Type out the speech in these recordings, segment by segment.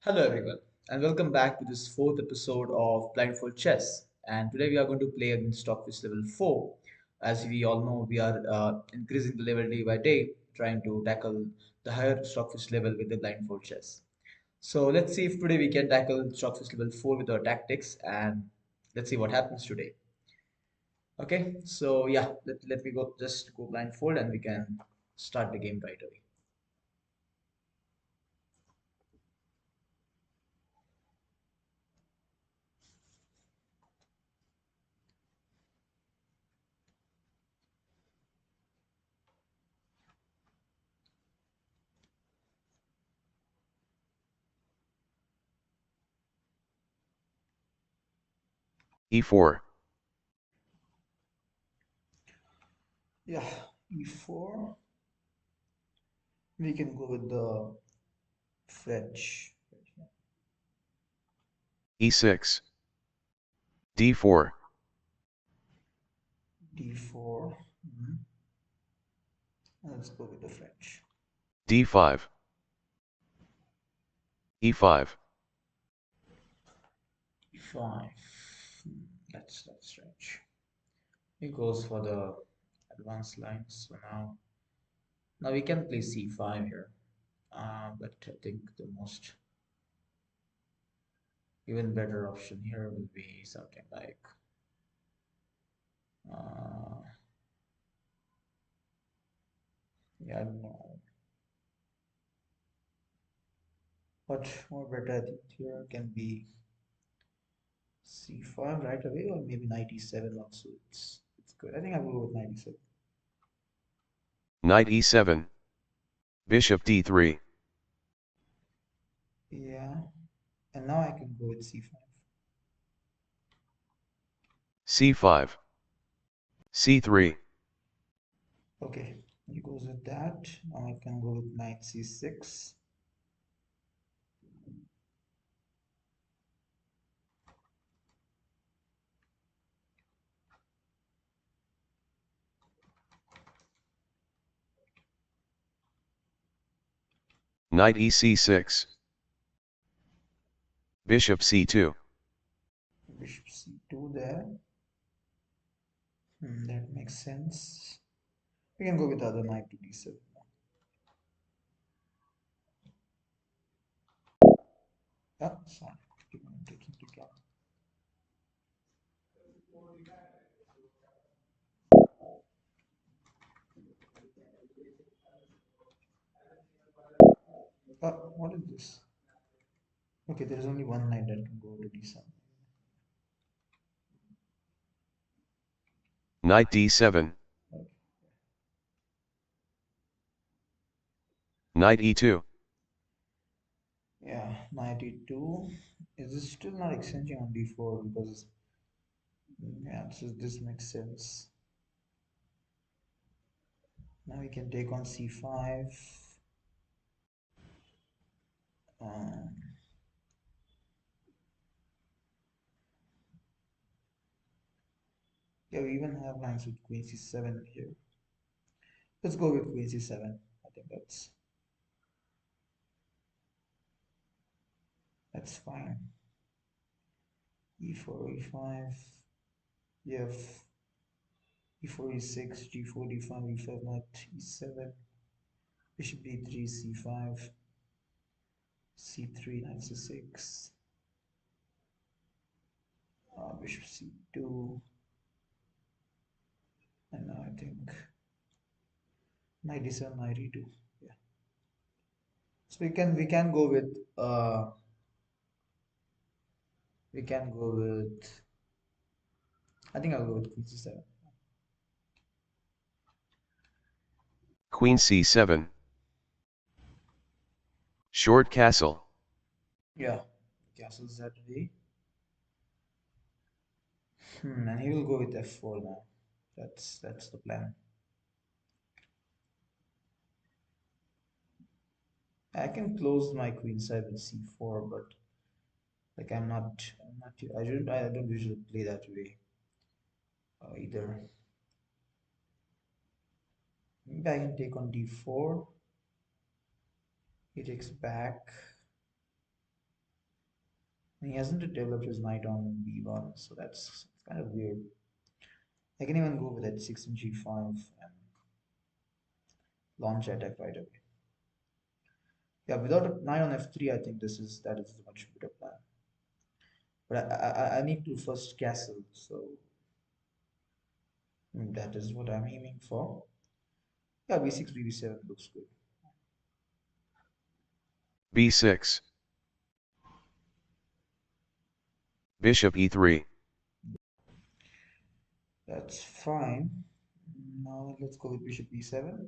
Hello everyone, and welcome back to this fourth episode of Blindfold Chess. And today we are going to play against Stockfish level 4. As we all know, we are increasing the level day by day, trying to tackle the higher Stockfish level with the Blindfold Chess. So let's see if today we can tackle Stockfish level 4 with our tactics, and let's see what happens today. Okay, so yeah, let me go blindfold and we can start the game right away. e4, Yeah, e4. We can go with the French. e6, d4, D4. Let's go with the French. d5, e5, E5. That's strange. He goes for the advanced lines. So now we can play C5 here. But I think the most even better option here will be something like uh, yeah, I don't know. But more better I think here can be C5 right away, or maybe knight E7 also. It's good. I think I'll go with knight E7. knight e7, bishop d3, Yeah, and now I can go with C5. c5, c3, Okay, he goes with that. Now I can go with knight C6. knight ec6, bishop c2, Bishop C2 there. That makes sense. We can go with the other knight to D7. Yeah, sorry. I'm taking to cap. What is this? Okay, there is only one knight that can go to D7. knight d7, Okay. knight e2, Yeah, knight E2. Is this still not exchanging on D4? Because yeah, this makes sense. Now we can take on C5. Um, yeah, we even have lines with Queen C7 here. Let's go with Queen C7. I think that's fine. E4, E5. Yeah, E4, E6, G4, D5, E5, knight E7. Bishop D3, C5, C3, knight C6. Bishop C2. And now I think knight D7, knight E2. Yeah. So we can go with we can go with I think I'll go with Queen C7. queen c7, short castle, Yeah. Castle Z3. And he will go with F4 now. That's the plan. I can close my queen side with C4, but like I'm not I don't usually play that way either. Maybe I can take on D4. He takes back. And he hasn't developed his knight on b1, so that's kind of weird. I can even go with h6 and g5 and launch attack right away. Yeah, without a knight on f3, I think that is a much better plan. But I need to first castle, so that is what I'm aiming for. Yeah, b6, b7 looks good. b6, bishop e3, That's fine. Now let's go with bishop b7.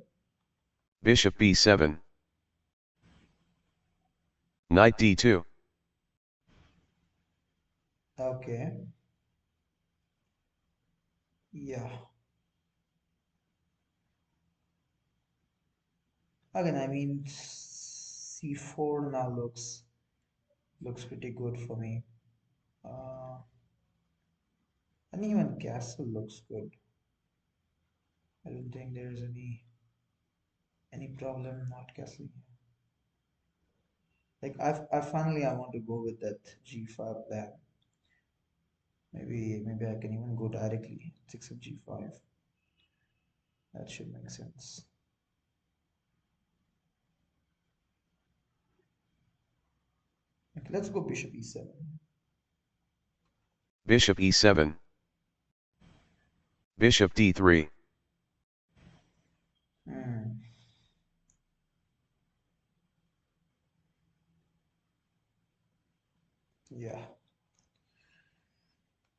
bishop b7, knight d2, Okay. Yeah. Again, I mean, c4 now looks pretty good for me. Uh, and even castle looks good. I don't think there's any problem not castling here. Like I finally I want to go with that g5 plan. Maybe I can even go directly 6 of g5. That should make sense. Okay, let's go bishop e7. bishop e7, bishop d3, Hmm. Yeah.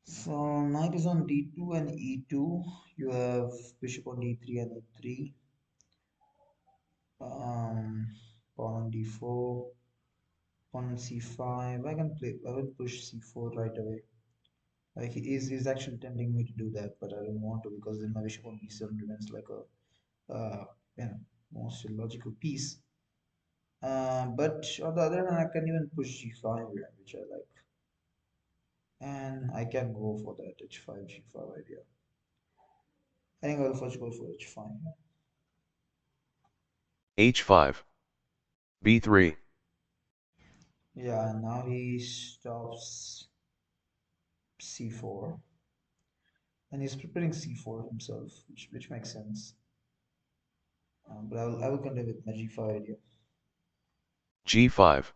So knight is on d2 and e2. You have bishop on d3 and e3. Um, pawn on d4, pawn on c5. I will push c4 right away. Like he's actually tempting me to do that, but I don't want to because then my bishop on b7 remains like a you know most illogical piece. But on the other hand, I can even push g5 here, which I like, and I can go for that h5 g5 idea. I think I'll first go for h5 here. h5, b3, Yeah, now he stops c4, and he's preparing c4 himself, which makes sense. But I will continue with my g5 idea. g5,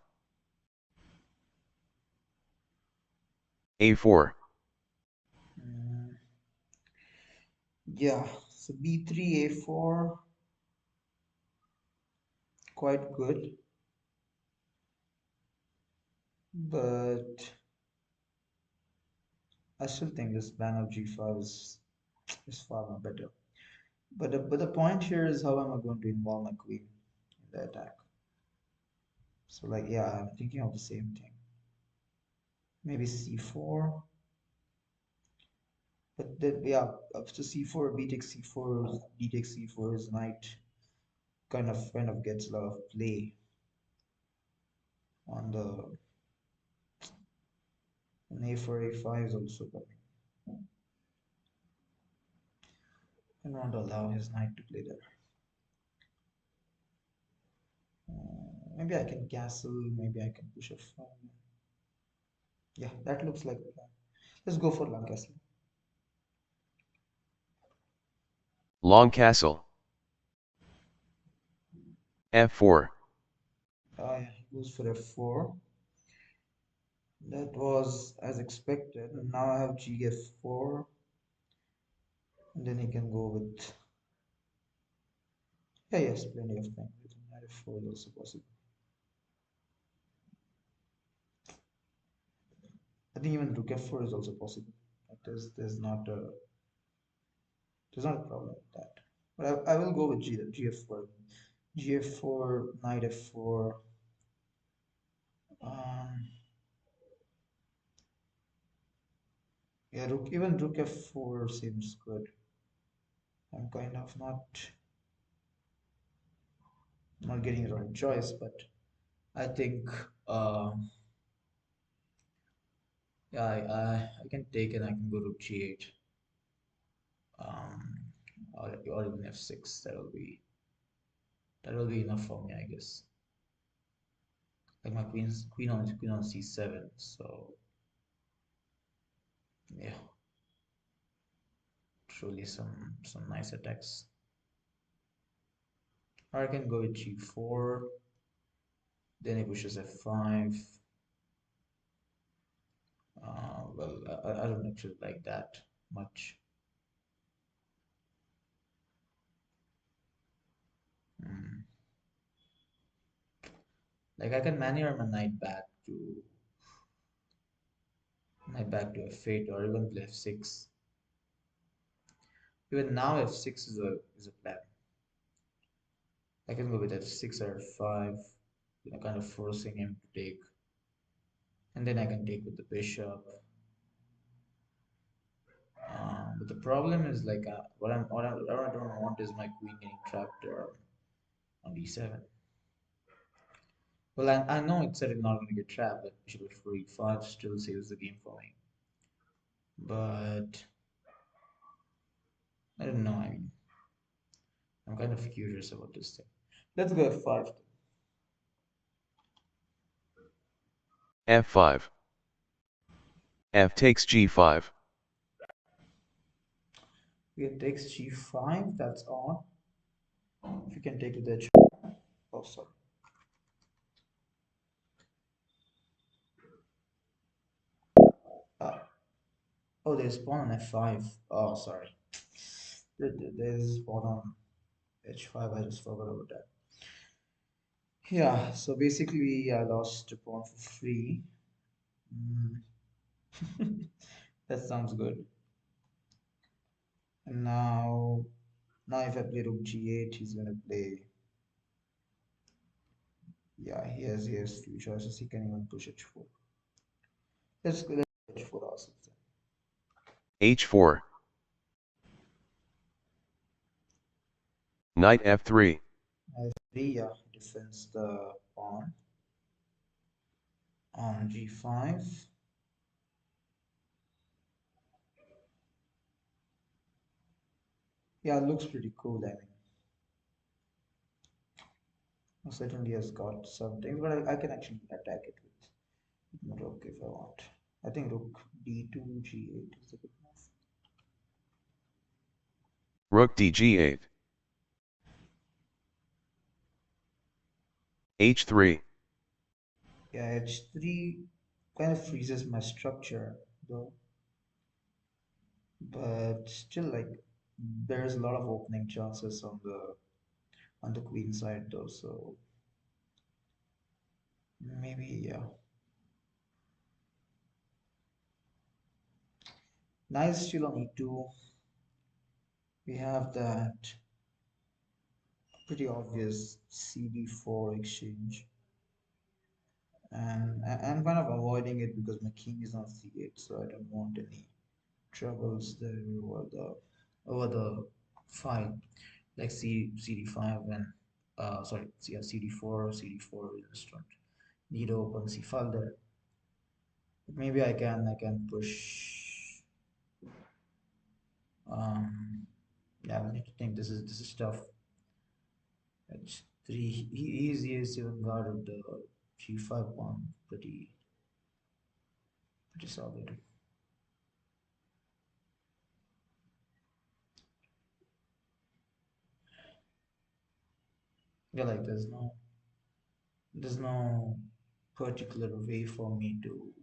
a4, Mm, yeah, so b3 a4 quite good, but I still think this plan of g5 is far more better. But the point here is how am I going to involve my queen in the attack? So like yeah, I'm thinking of the same thing. Maybe c4, but then yeah, after c4, b takes c4, d takes c4, his knight kind of gets a lot of play on the and a4 a5 is also coming. I don't want to allow his knight to play there. Maybe I can castle, maybe I can push a file. Yeah, that looks like a plan. Let's go for long castle. long castle, f4, Yeah, he goes for f4. That was as expected. And now I have g f4. And then he can go with. Yeah, yes, plenty of time. Knight f4 is also possible. I think even rook f4 is also possible. Like there's not a problem with that. But I will go with gf4. Gf4, knight f4. Um, yeah, even rook f4 seems good. I'm kind of not getting the right choice, but I think yeah, I can take and I can go to g8, um, or even f6. That will be enough for me, I guess. Like my queen on c7. So yeah, truly some nice attacks. Or I can go with g4. Then he pushes f5. Well, I don't actually like that much. Hmm. Like I can maneuver my knight back to f8 or even play f6. Even now f6 is a plan. I can go with f6 or f5, kind of forcing him to take, and then I can take with the bishop. But the problem is like what I don't want is my queen getting trapped on d7. Well, I know it's certainly not going to get trapped, but bishop for e5 still saves the game for me. But I don't know. I mean, I'm kind of curious about this thing. Let's go f5. f5. F takes g5. It takes g5. That's odd. If you can take with h. Oh, sorry. Uh, oh, there's pawn on f5. Oh, sorry. There's pawn on h5. I just forgot about that. Yeah. So basically, I lost a pawn for free. Mm. That sounds good. And now if I play rook g8, he's gonna play. Yeah, he has few choices. He can even push h4. Let's h4 ourselves then. h4. Knight f3. f3, yeah, defends the pawn on g5. Yeah, it looks pretty cool. I mean, certainly has got some things, but I can actually attack it with rook if I want. I think rook d2, g8 is a good move. Rook dg8. h3. Yeah, h3 kind of freezes my structure though, but still, like, there's a lot of opening chances on the queen side though, so maybe yeah. Nice still on e2. We have that pretty obvious cd4 exchange, and I'm kind of avoiding it because my king is on c8, so I don't want any troubles there over the file, like cd5 and sorry, yeah, cd4 we just don't need to open c file there. But maybe I can push. Yeah, I need to think. This is tough. h3, he is even guarded the g5 pawn pretty solid. Yeah, like there's no particular way for me to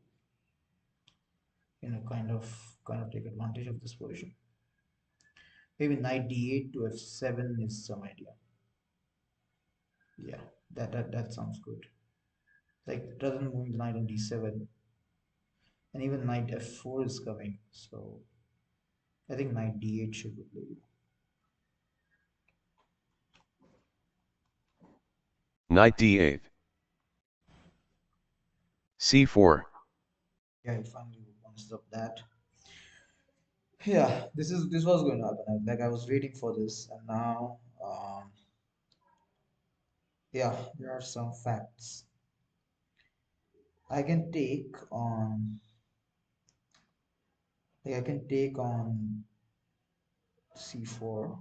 kind of take advantage of this position. Maybe knight d8 to f7 is some idea. Yeah, that sounds good. Like rather than moving the knight on d7, and even knight f4 is coming, so I think knight d8 should be played. Knight d8. c4. Yeah, he finally wants up that. Yeah, this was going to happen. Like I was waiting for this, and now, yeah, there are some facts. I can take on, like I can take on c4.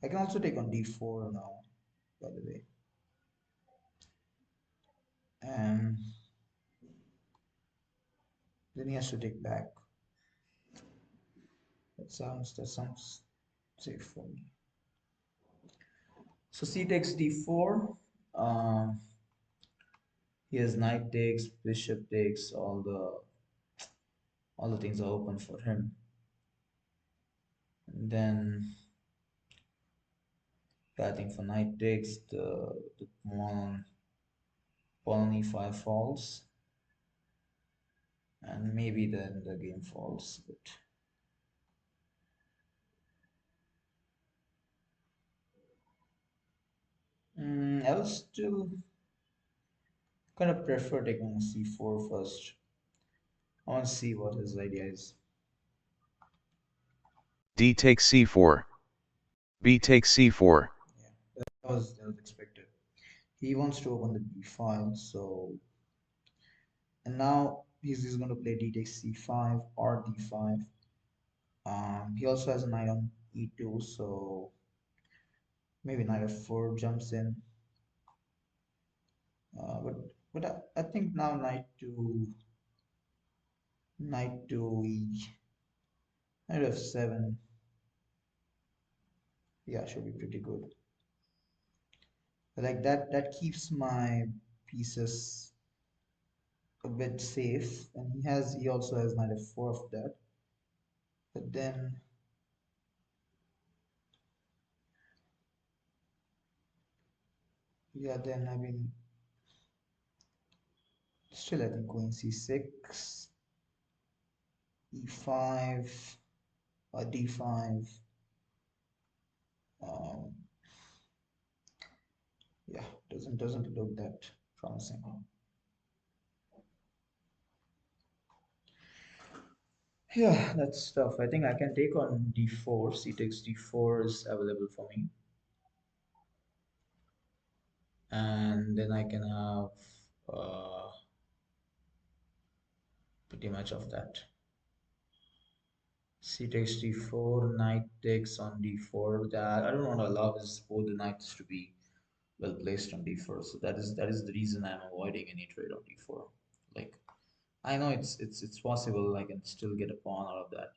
I can also take on d4 now, by the way. And then he has to take back. That sounds safe for me. So c takes d4. Um, Here's knight takes, bishop takes, all the things are open for him. And then I think for knight takes the pawn on e5 falls, and maybe then the game falls. But I will still kind of prefer taking on c4 first. I want to see what his idea is. D takes c4. B takes c4. Yeah, that was expected. He wants to open the b5, so and now he's going to play d takes c5 or d5. He also has a knight on e2, so maybe knight f4 jumps in. But I think now knight to knight f7, yeah, should be pretty good. Like that keeps my pieces a bit safe, and he also has knight f4 of that. But then yeah, then I mean still I think queen c6, e5, d5. Um, yeah, doesn't look that promising. Yeah, that's tough. I think I can take on d4. C takes d4 is available for me, and then I can have pretty much of that. C takes d4, knight takes on d4. That I don't want to allow this both the knights to be well placed on d4. So that is the reason I'm avoiding any trade on d4. Like I know it's possible I can still get a pawn out of that,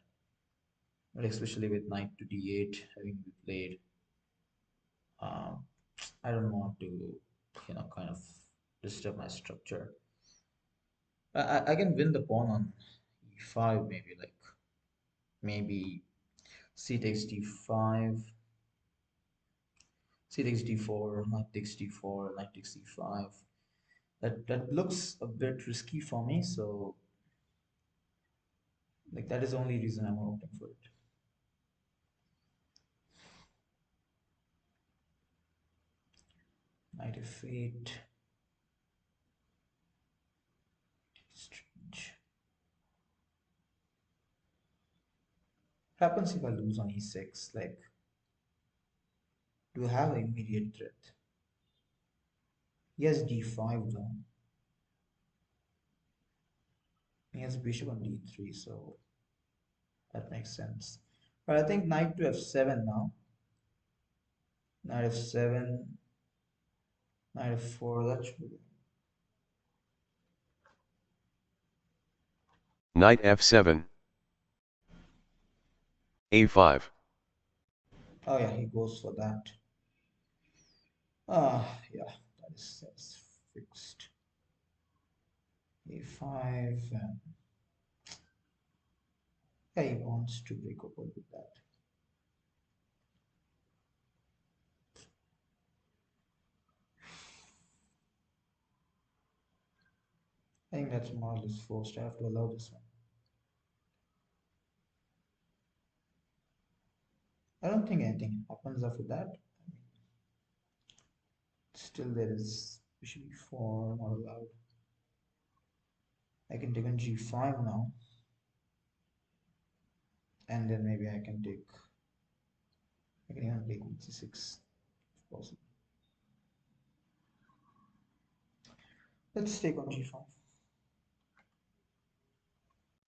but especially with knight to d8 having been played, um, I don't want to kind of disturb my structure. I can win the pawn on e5, maybe like maybe c takes d5, c takes d4, knight takes d4, knight takes e5. That looks a bit risky for me, so like that is the only reason I'm opting for it. Knight f8. Strange. Happens if I lose on e6? Like, do I have an immediate threat? He has d5 though. He has bishop on d3, so that makes sense. But I think knight to f7 now. Knight f7, knight f4. That should be. Knight f7. a5. Oh yeah, he goes for that. Ah, yeah, that's fixed. a5, and yeah, he wants to break open with that. I think that's more or less forced. I have to allow this one. I don't think anything happens after that. Still, there is bishop e4 not allowed. I can take on g5 now, and then maybe I can take. I can even play queen c6 if possible. Let's take on g5.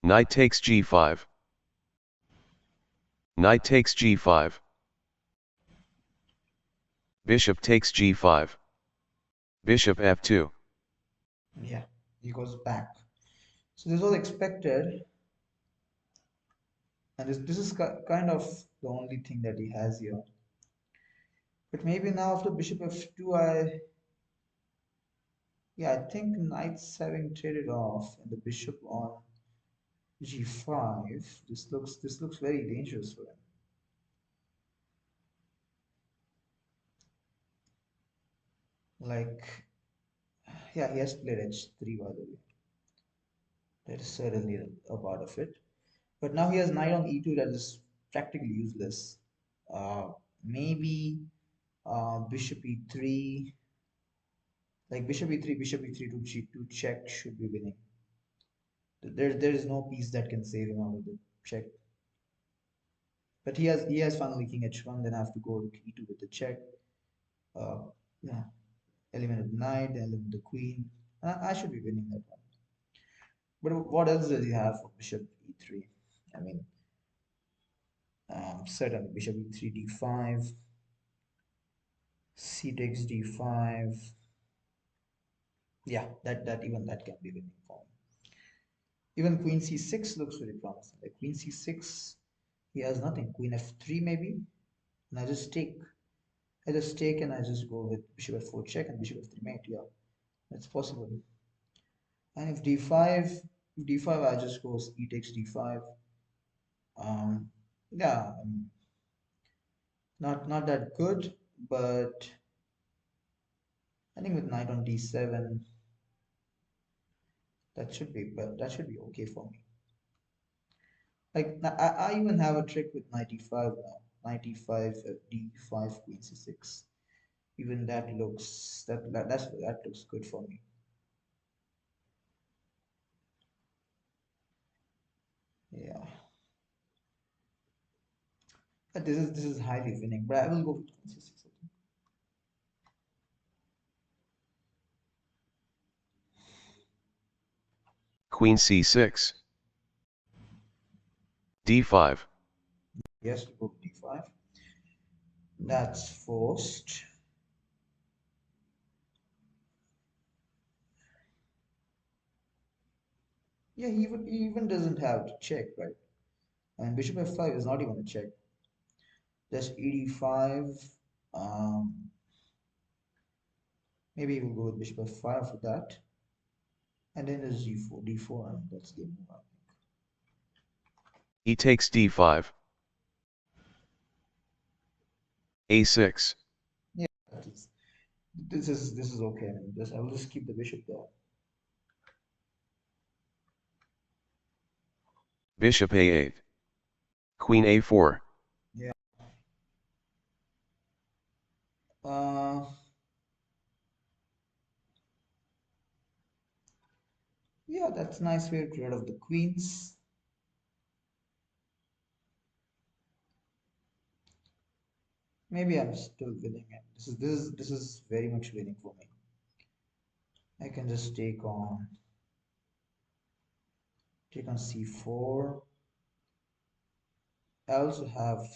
Knight takes g5. Knight takes g5. Bishop takes g5. Bishop f2. Yeah, he goes back. So this was expected, and this is kind of the only thing that he has here. But maybe now after bishop f2, yeah, I think knight's having traded off, and the bishop on g5. This looks very dangerous for him. Like, yeah, he has played h3 by the way. That is certainly a part of it. But now he has knight on e2 that is practically useless. Maybe bishop e3, like bishop e3 to g2 check should be winning. There is no piece that can save him out of the check. But he has finally king h1, then I have to go to e2 with the check. Uh, yeah, eliminate the knight, eliminate the queen. I should be winning that one. But what else does he have for bishop e3? I mean, certainly bishop e3 d5, c takes d5. Yeah, that even that can be winning for him. Even queen c6 looks very promising. Like queen c6, he has nothing. Queen f3 maybe, and I just take. I just take and I just go with bishop f4 check and bishop f3 mate. Yeah, that's possible. And if d5, I just go e takes d5. Um, yeah, not that good, but I think with knight on d7, that should be okay for me. Like I even have a trick with knight e5 now. Knight e5, d5, queen c6. Even that looks that looks good for me. Yeah, but this is highly winning. But I will go with queen c6. I think. Queen c6. d5. Yes, to go with d5. That's forced. Yeah, he even doesn't have to check, right? And bishop f5 is not even a check. Just e5. Um, Maybe we'll go with bishop f5 for that. And then there's g4, d4, and that's game over. E takes d5. a6. Yeah, this is okay. I mean, I will just keep the bishop there. Bishop a8. Queen a4. Yeah. Uh, yeah, that's nice way to get rid of the queens. Maybe I'm still winning it. This is very much winning for me. I can just take on c4. I also have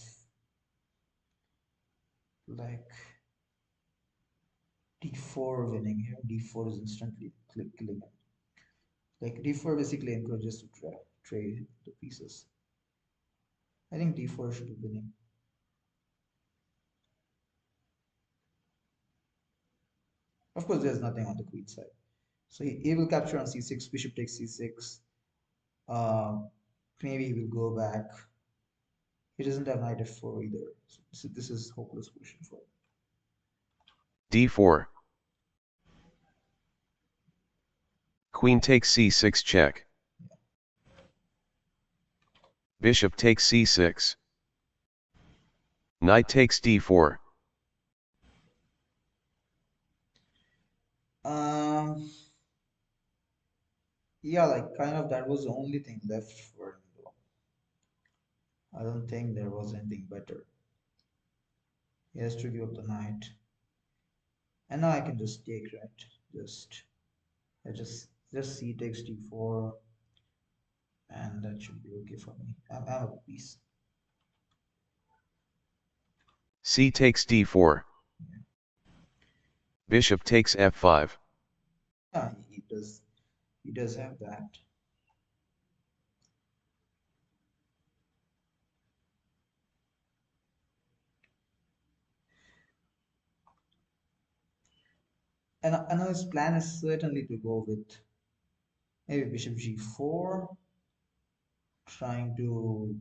like d4 winning here. D4 is instantly killing him. Like d4 basically encourages to trade the pieces. I think d4 should be winning. Of course, there's nothing on the queen side. So he will capture on c6, bishop takes c6. Uh, Maybe he will go back. He doesn't have knight f4 either. So this is hopeless position for him. d4. Queen takes c6 check. Bishop takes c6. Knight takes d4. Um, yeah, like kind of that was the only thing left for him though. I don't think there was anything better. He has to give up the knight. And now I can just take, right? Just I just c takes d4 and that should be okay for me. I'm a piece. C takes d4. Yeah. Bishop takes f5. Yeah, he He does have that. And I know his plan is certainly to go with maybe bishop g4, trying to,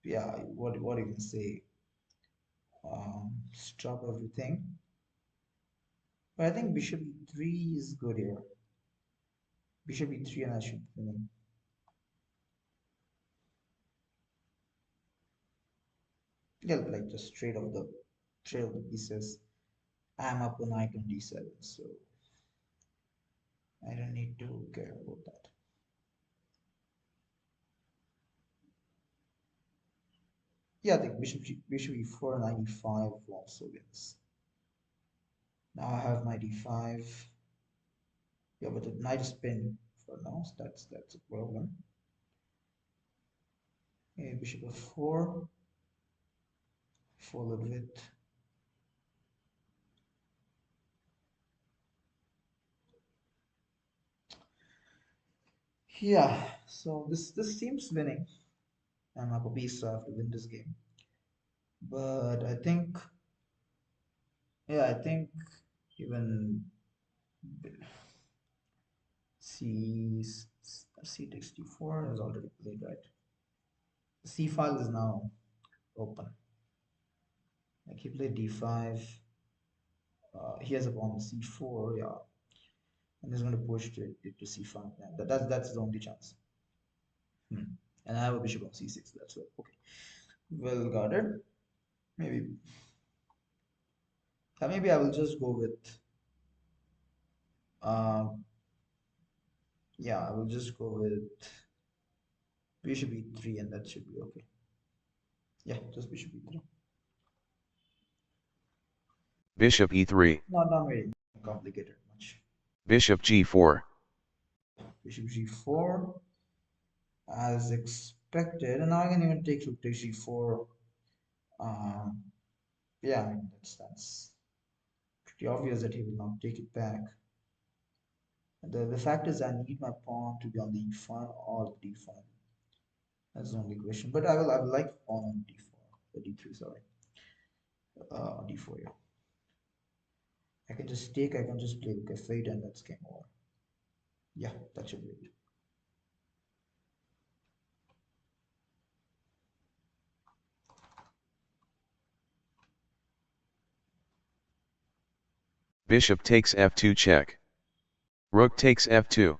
yeah, what you can say, stop everything. But I think bishop e3 is good here. Bishop e3 and I should win. Yeah, like just trade of the pieces. I'm up on knight on d7, so I don't need to care about that. Yeah, I think bishop e4 and knight e5 also wins. Now I have knight e5. Yeah, but the knight is pinned for now, so that's a problem. Okay, bishop f4, followed with, yeah. So this seems winning. I'm up a piece, so I have to win this game. But I think, yeah, I think even c c takes d4 is already played, right? The c file is now open. Like he played d5. He has a pawn on c4, yeah, and he's going to push it to c5. Yeah, that's the only chance. Hmm. And I have a bishop on c6. That's well. Okay, well guarded. Maybe, maybe I will just go with. Uh, yeah, I will just go with bishop e3, and that should be okay. Yeah, just bishop e3. Bishop e3. Not very complicated much. Bishop g4. Bishop g4 as expected, and now I can even take rook takes g4. Um, yeah, I mean that's pretty obvious that he will not take it back. The fact is I need my pawn to be on the e5 or the d5. That's the only question. But I will like pawn on d4, d3, sorry, d4. Yeah, I can just play rook f8, and that's game over. Yeah, that should be it. Bishop takes f2 check. Rook takes f2.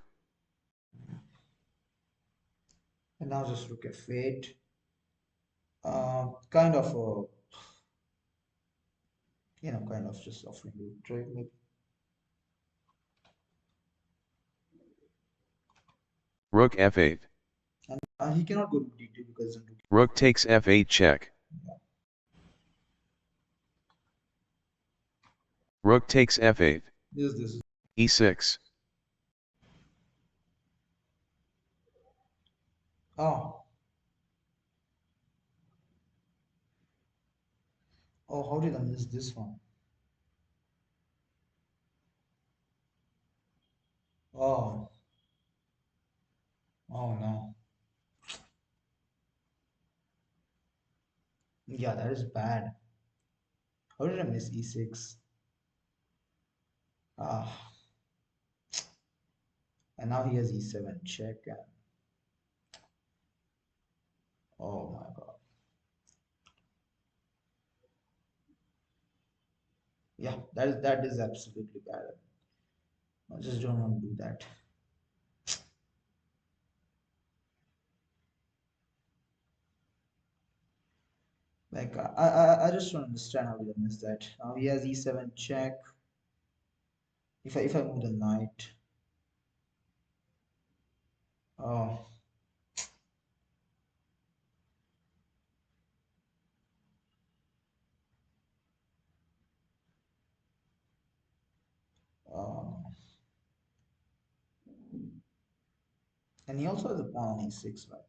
And now just rook f8. Kind of kind of just offering you trade maybe. Rook f8. And he cannot go to d2 because then Rook takes f8 check. yeah. Rook takes f8. This e6. oh oh how did I miss this one? Oh oh no. Yeah, that is bad. How did I miss e6? Ah, and now he has e7 check, and oh my god. Yeah, that is absolutely bad. I just don't want to do that. Like I just don't understand how did I miss that. Now he has e7 check. If I move the knight, oh, uh, and he also has a pawn on e6, right?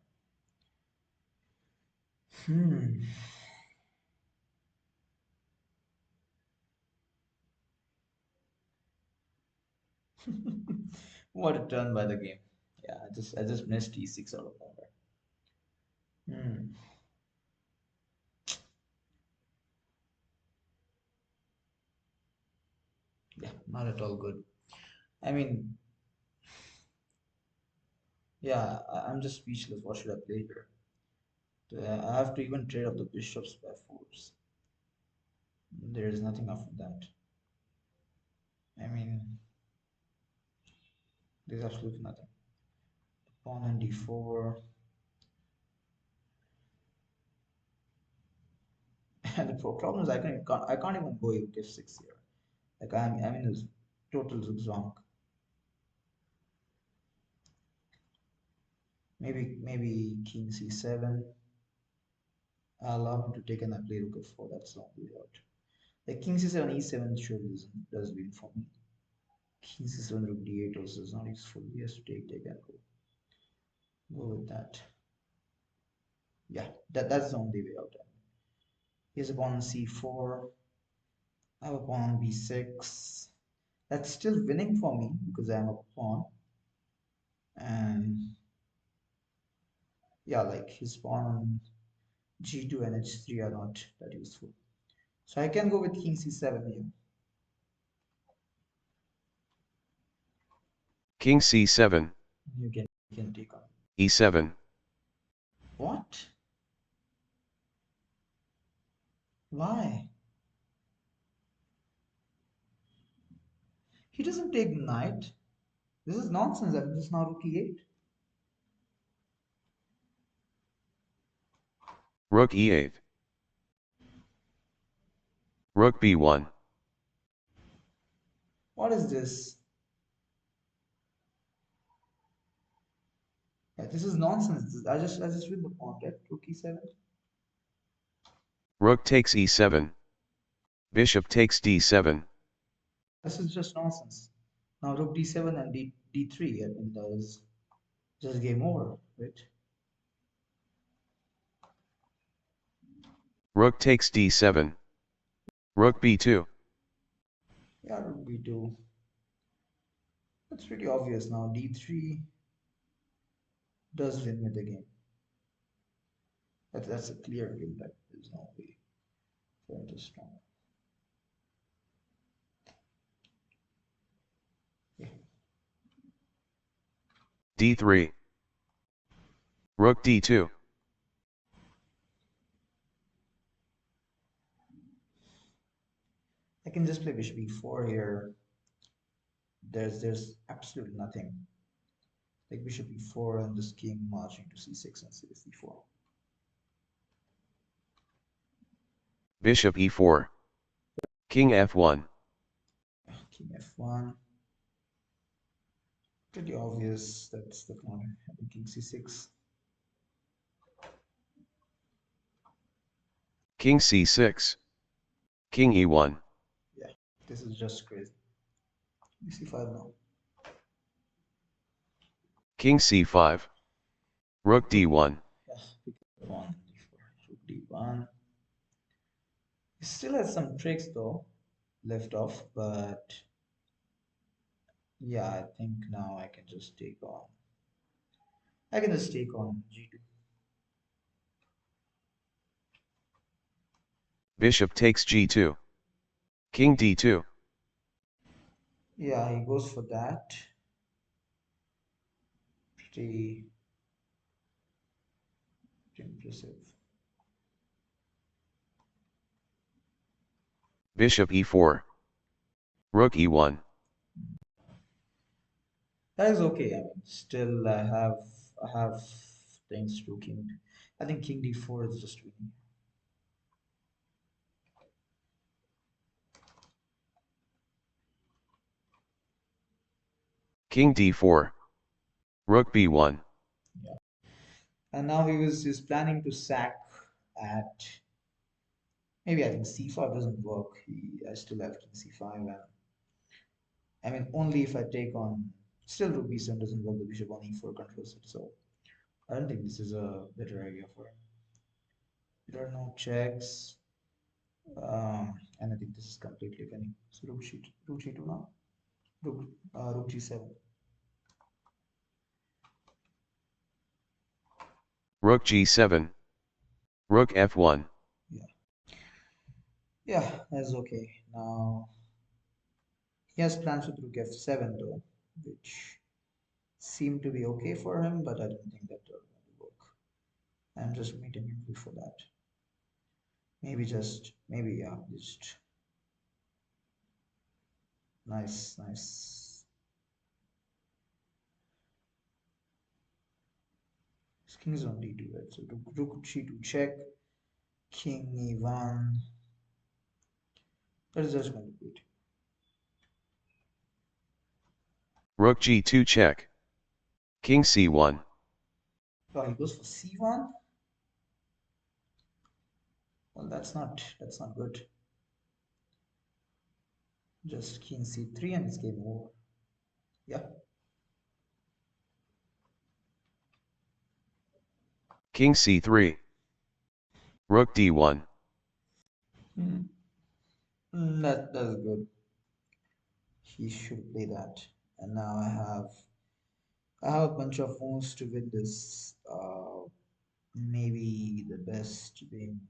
Hmm. What a turn by the game. Yeah, I just missed e6 out of nowhere. Hmm. Yeah, not at all good. I mean, yeah, I'm just speechless. What should I play here? I have to even trade off the bishops by force. There is nothing after that. I mean, there's absolutely nothing. Pawn and d4. And the problem is I can't even go f6 here. Like I'm in this total zugzwang. Maybe king c7. I allow him to take and I play rook f4. That's not the way out. Like king c7, e7 surely does win for me. King c7, rook d8 also is not useful. He has to take and go with that. Yeah, that's the only way out. He has a pawn on c4. I have a pawn on b6. That's still winning for me because I am a pawn. And yeah, like his pawn on g2 and h3 are not that useful. So I can go with king c7 here. King c7, You can take on. e7. What? Why? He doesn't take knight. This is nonsense. I'm just now rook e8. Rook e8. Rook b1. What is this? Yeah, this is nonsense. I just win the pawn, right? Rook e7. Rook takes e7. Bishop takes d7. This is just nonsense. Now rook d7 and d3. I mean that is just game over, right? Rook takes d7. Rook b2. Yeah, rook b2. That's pretty obvious now. D3 does win me the game. That's a clear win. That there's no way for him to strong. Yeah. d3. Rook d2. I can just play bishop e4 here. There's absolutely nothing. Like bishop e4 and this king marching to c6 and c4. Bishop e4. King f1. King f1. Pretty obvious that's the plan. Having king c6. King c6. King e1. Yeah, this is just crazy. c5 now. King c5. Rook d1. Yeah, pick up pawn d4. Rook d1. He still has some tricks though left off, but yeah, I think now I can just take on. I can just take on g2. Bishop takes g2. King d2. Yeah, he goes for that. Pretty, pretty impressive. Bishop e4. Rook e1. That is okay. I mean, still I have things to king. I think king d4 is just winning. King d4. Rook b1. Yeah. And now he's planning to sack at maybe I think c5 doesn't work. I still have king c5 and I mean only if I take on still rook b7 doesn't work. The bishop on e4 controls it. So I don't think this is a better idea for him. There are no checks. And I think this is completely winning. So rook g2 now. Rook g7. Rook G7. Rook F1. Yeah, yeah, that's okay. Now he has plans with Rook F7 though, which seem to be okay for him, but I don't think that will work. I'm just meeting him before that. Maybe yeah, just nice, nice. His king is on D2, right? So Rook G2 check, King E1. That is just going to beat. Rook G2 check. King C1. Oh, he goes for C1. Well, that's not good. Just King C3 and it's game over. Yeah. King C3. Rook D1. Hmm. That's good. He should play that. And now I have a bunch of moves to win this. Maybe the best being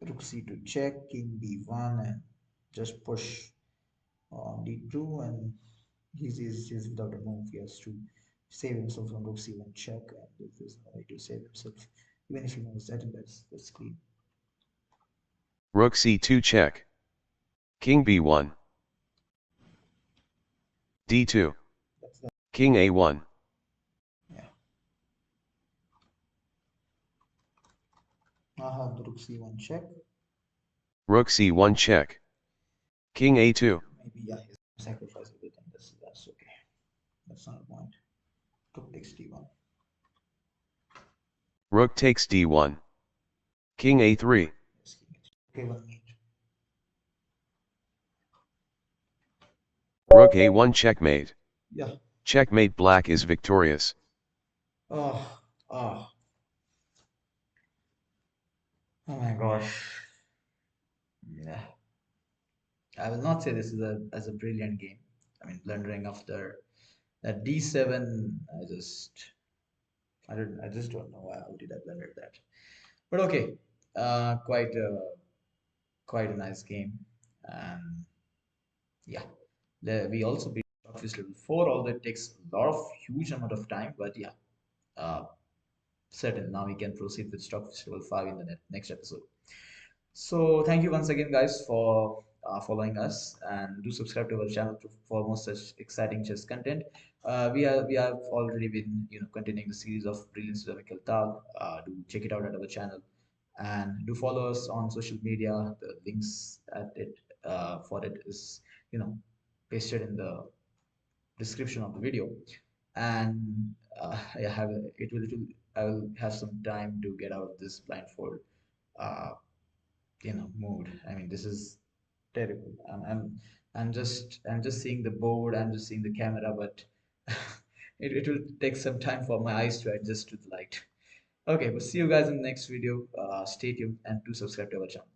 Rook C2 check, King B1, and just push on D2, and he's without a move. He has to save himself from Rook C1 check, and there's no way to save himself. Even if he moves that, and that's clean. Rook C2 check. King B1. D2. That's that. King A1. Yeah. I have the Rook C1 check. Rook C1 check. King A2. Maybe yeah, he's sacrifice everything. That's okay. That's not a point. Rook takes D1. Rook takes D1. King A3. Yes, king it. Okay, one mate. Rook A1 checkmate. Yeah. Checkmate, black is victorious. Oh, oh, oh my gosh. Yeah. I will not say this is a brilliant game. I mean, blundering after that D7, I just don't know why how did I blunder that. But okay, quite a nice game, and yeah, we also beat Stockfish level 4. Although it takes a lot of huge amount of time, but yeah, uh, certain now we can proceed with Stockfish level 5 in the next episode. So thank you once again, guys, for following us, and do subscribe to our channel for more such exciting chess content. We have already been continuing the series of Brilliant Dynamical Tal. Do check it out at our channel, and do follow us on social media. The links at it for it is pasted in the description of the video. And I will have some time to get out of this blindfold. Uh, mood. I mean, this is terrible. I'm just seeing the board. I'm just seeing the camera, but it will take some time for my eyes to adjust to the light. Okay, but see you guys in the next video. Stay tuned and do subscribe to our channel.